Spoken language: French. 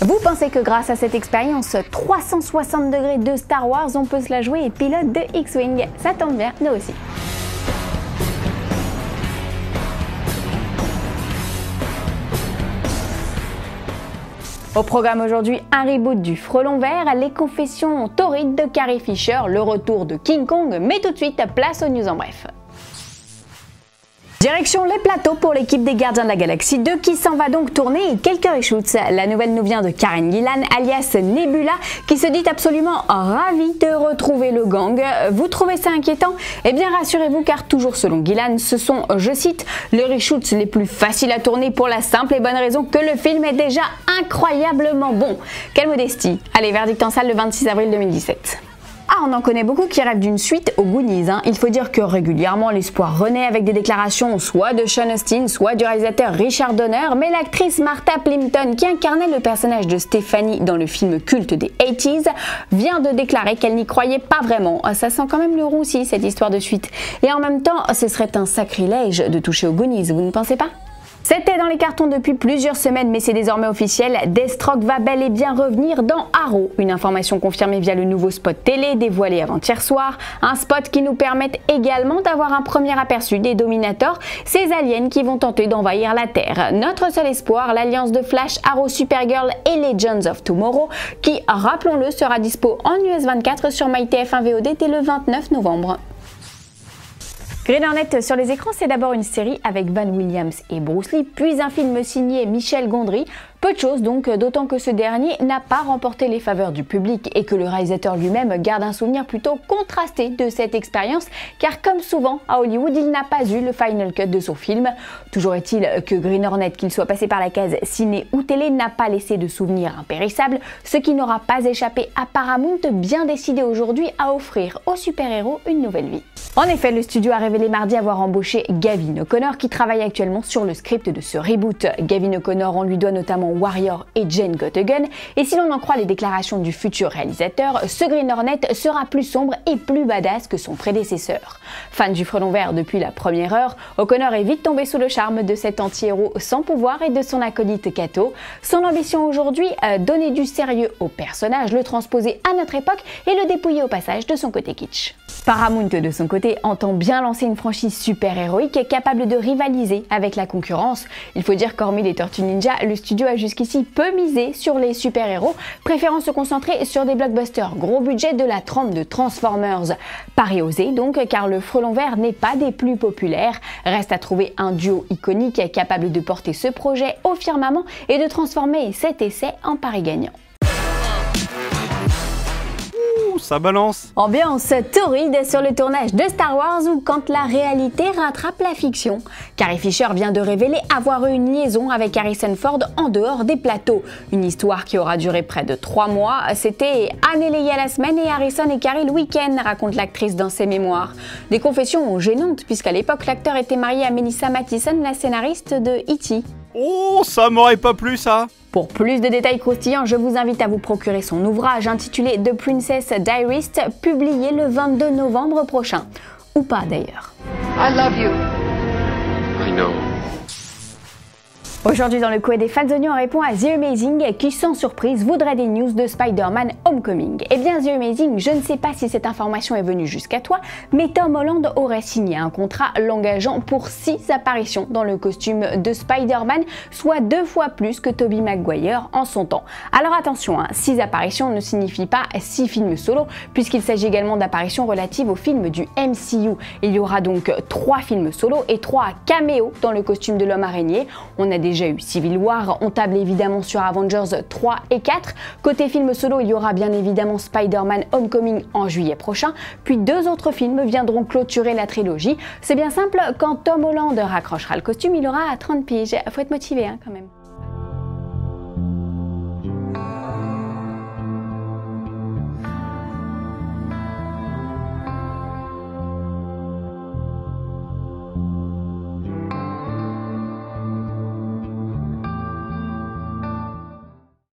Vous pensez que grâce à cette expérience 360 degrés de Star Wars, on peut se la jouer et pilote de X-Wing? Ça tombe bien, nous aussi. Au programme aujourd'hui, un reboot du Frelon Vert, les confessions torrides de Carrie Fisher, le retour de King Kong, mais tout de suite, place aux news en bref. Direction les plateaux pour l'équipe des Gardiens de la Galaxie 2 qui s'en va donc tourner quelques reshoots. La nouvelle nous vient de Karen Gillan alias Nebula qui se dit absolument ravie de retrouver le gang. Vous trouvez ça inquiétant? Eh bien rassurez-vous car toujours selon Gillan, ce sont, je cite, les reshoots les plus faciles à tourner pour la simple et bonne raison que le film est déjà incroyablement bon. Quelle modestie. Allez, verdict en salle le 26 avril 2017. Ah, on en connaît beaucoup qui rêvent d'une suite aux Goonies. Il faut dire que régulièrement l'espoir renaît avec des déclarations soit de Sean Astin, soit du réalisateur Richard Donner, mais l'actrice Martha Plimpton, qui incarnait le personnage de Stephanie dans le film culte des 80s, vient de déclarer qu'elle n'y croyait pas vraiment. Ça sent quand même le roussi cette histoire de suite. Et en même temps, ce serait un sacrilège de toucher aux Goonies, vous ne pensez pas? C'était dans les cartons depuis plusieurs semaines mais c'est désormais officiel, Deathstroke va bel et bien revenir dans Arrow. Une information confirmée via le nouveau spot télé dévoilé avant-hier soir. Un spot qui nous permet également d'avoir un premier aperçu des Dominators, ces aliens qui vont tenter d'envahir la Terre. Notre seul espoir, l'alliance de Flash, Arrow, Supergirl et Legends of Tomorrow qui, rappelons-le, sera dispo en US 24 sur MyTF1 VOD dès le 29 novembre. Green Hornet sur les écrans, c'est d'abord une série avec Van Williams et Bruce Lee, puis un film signé Michel Gondry. Peu de choses donc, d'autant que ce dernier n'a pas remporté les faveurs du public et que le réalisateur lui-même garde un souvenir plutôt contrasté de cette expérience, car comme souvent à Hollywood, il n'a pas eu le final cut de son film. Toujours est-il que Green Hornet, qu'il soit passé par la case ciné ou télé, n'a pas laissé de souvenirs impérissables, ce qui n'aura pas échappé à Paramount, bien décidé aujourd'hui à offrir aux super-héros une nouvelle vie. En effet, le studio a révélé mardi avoir embauché Gavin O'Connor qui travaille actuellement sur le script de ce reboot. Gavin O'Connor, on lui doit notamment Warrior et Jane Got a Gun, et si l'on en croit les déclarations du futur réalisateur, ce Green Hornet sera plus sombre et plus badass que son prédécesseur. Fan du Frelon Vert depuis la première heure, O'Connor est vite tombé sous le charme de cet anti-héros sans pouvoir et de son acolyte Kato. Son ambition aujourd'hui, donner du sérieux au personnage, le transposer à notre époque et le dépouiller au passage de son côté kitsch. Paramount, de son côté, entend bien lancer une franchise super-héroïque capable de rivaliser avec la concurrence. Il faut dire qu'hormis les Tortues Ninja, le studio a jusqu'ici peu misé sur les super-héros, préférant se concentrer sur des blockbusters gros budget de la trempe de Transformers. Pari osé donc, car le Frelon Vert n'est pas des plus populaires. Reste à trouver un duo iconique capable de porter ce projet au firmament et de transformer cet essai en pari gagnant. Ça balance. Ambiance torride sur le tournage de Star Wars ou quand la réalité rattrape la fiction. Carrie Fisher vient de révéler avoir eu une liaison avec Harrison Ford en dehors des plateaux. Une histoire qui aura duré près de 3 mois. C'était Anne et Leia la semaine et Harrison et Carrie le week-end, raconte l'actrice dans ses mémoires. Des confessions gênantes puisqu'à l'époque l'acteur était marié à Melissa Mathison, la scénariste de E.T. Oh, ça m'aurait pas plu ça. Pour plus de détails croustillants, je vous invite à vous procurer son ouvrage intitulé The Princess Diaries, publié le 22 novembre prochain. Ou pas d'ailleurs. I love you. I know. Aujourd'hui dans le coin des fans oignons, on répond à The Amazing qui sans surprise voudrait des news de Spider-Man Homecoming. Eh bien The Amazing, je ne sais pas si cette information est venue jusqu'à toi, mais Tom Holland aurait signé un contrat l'engageant pour 6 apparitions dans le costume de Spider-Man, soit 2 fois plus que Tobey Maguire en son temps. Alors attention, 6 apparitions ne signifie pas 6 films solo, puisqu'il s'agit également d'apparitions relatives aux films du MCU. Il y aura donc 3 films solo et 3 caméos dans le costume de l'homme araignée. On a déjà eu Civil War, on table évidemment sur Avengers 3 et 4. Côté film solo, il y aura bien évidemment Spider-Man Homecoming en juillet prochain, puis 2 autres films viendront clôturer la trilogie. C'est bien simple, quand Tom Holland raccrochera le costume, il aura 30 piges. Faut être motivé quand même.